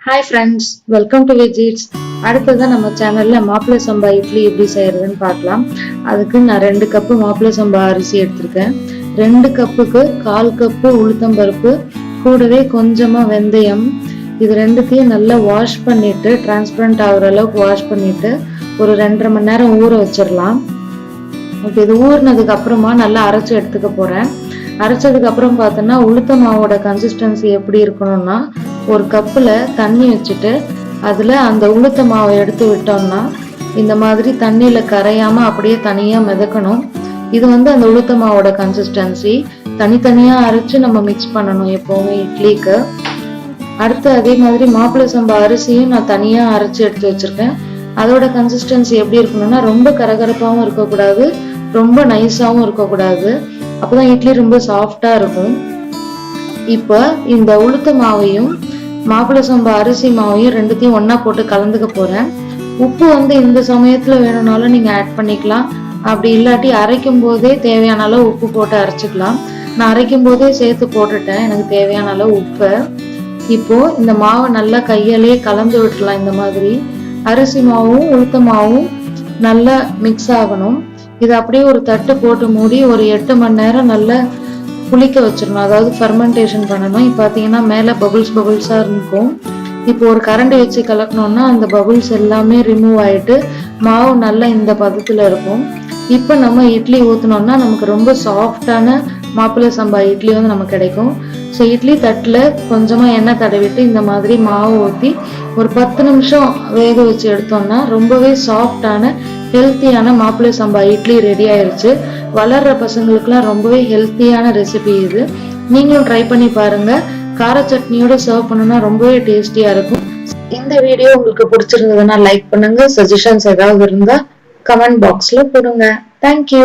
Hi friends, welcome to visits. அடுத்ததான் நம்ம சேனல்ல மாப்பிள்ளை சம்பா இட்லி எப்படி செய்யறதுன்னு பார்க்கலாம். அதுக்கு நான் 2 கப்பு மாப்பிள்ளை சம்பா அரிசி எடுத்திருக்கேன். 2 கப்புக்கு 1/4 கப்பு உளுத்தம்பருப்பு, கூடவே கொஞ்சமா வெந்தயம். இது ரெண்டுத்தையும் நல்லா வாஷ் பண்ணிட்டு டிரான்ஸ்பரண்ட் ஆகுற அளவுக்கு வாஷ் பண்ணிட்டு ஒரு 2.5 மணி நேரம் ஊற வச்சிடலாம். இப்போ இது ஊறினதுக்கு அப்புறமா நல்லா அரைச்சி எடுத்துக்க போறேன். அரைச்சதுக்கு அப்புறம் பார்த்தோன்னா உளுத்த மாவோட கன்சிஸ்டன்சி எப்படி இருக்கணும்னா, ஒரு கப்புல தண்ணி வச்சுட்டு அதுல அந்த உளுத்த மாவை எடுத்து விட்டோம்னா இந்த மாதிரி தண்ணியில கரையாம அப்படியே தனியா மிதக்கணும். இது அந்த உளுத்த மாவோட கன்சிஸ்டன்சி. தனித்தனியா அரைச்சு நம்ம மிக்ஸ் பண்ணணும் எப்பவுமே இட்லிக்கு. அடுத்து அதே மாதிரி மாப்பிள்ளை சம்பா அரிசியும் நான் தனியா அரைச்சு எடுத்து வச்சிருக்கேன். அதோட கன்சிஸ்டன்சி எப்படி இருக்கணும்னா, ரொம்ப கரகரப்பாவும் இருக்கக்கூடாது, ரொம்ப நைஸாவும் இருக்கக்கூடாது. அப்பதான் இட்லி ரொம்ப சாஃப்டா இருக்கும். இப்ப இந்த உளுத்த மாவையும் மாப்பிள்ளை சம்பா அரிசி மாவையும் ரெண்டுத்தையும் ஒன்னா போட்டு கலந்துக்க போறேன். உப்பு இந்த சமயத்துல வேணும்னாலும் நீங்க ஆட் பண்ணிக்கலாம். அப்படி இல்லாட்டி அரைக்கும் போதே தேவையான அளவு உப்பு போட்டு அரைச்சிக்கலாம். நான் அரைக்கும் போதே சேர்த்து போட்டுட்டேன் எனக்கு தேவையான அளவு உப்பு. இப்போ இந்த மாவை நல்லா கையாலே கலந்து விட்டுலாம். இந்த மாதிரி அரிசி மாவும் உளுத்த மாவும் நல்லா மிக்ஸ் ஆகணும். இது அப்படியே ஒரு தட்டு போட்டு மூடி ஒரு 8 மணி நேரம் நல்லா புளிக்க வச்சிடணும். அதாவது ஃபெர்மெண்டேஷன் பண்ணணும். இப்போ பார்த்தீங்கன்னா மேலே பபுள்ஸா இருக்கும். இப்போ ஒரு கரண்டி வச்சு கலக்கணும்னா அந்த பபுள்ஸ் எல்லாமே ரிமூவ் ஆயிட்டு மாவு நல்லா இந்த பதத்துல இருக்கும். இப்போ நம்ம இட்லி ஊற்றினோம்னா நமக்கு ரொம்ப சாஃப்டான மாப்பிள்ளை சம்பா இட்லி நமக்கு கிடைக்கும். ஸோ இட்லி தட்டில் கொஞ்சமாக எண்ணெய் தடவிட்டு இந்த மாதிரி மாவு ஊற்றி ஒரு 10 நிமிஷம் வேக வச்சு எடுத்தோம்னா ரொம்பவே சாஃப்டான ஹெல்த்தியான மாப்பிள்ளை சம்பா இட்லி ரெடி ஆயிருச்சு. வளர்ற பசங்களுக்குலாம் ரொம்பவே ஹெல்த்தியான ரெசிபி இது. நீங்களும் ட்ரை பண்ணி பாருங்க. கார சட்னியோட சர்வ் பண்ணணும்னா ரொம்பவே டேஸ்டியா இருக்கும். இந்த வீடியோ உங்களுக்கு பிடிச்சிருந்ததுன்னா லைக் பண்ணுங்க. சஜஷன்ஸ் ஏதாவது இருந்தா கமெண்ட் பாக்ஸ்ல போடுங்க. தேங்க்யூ.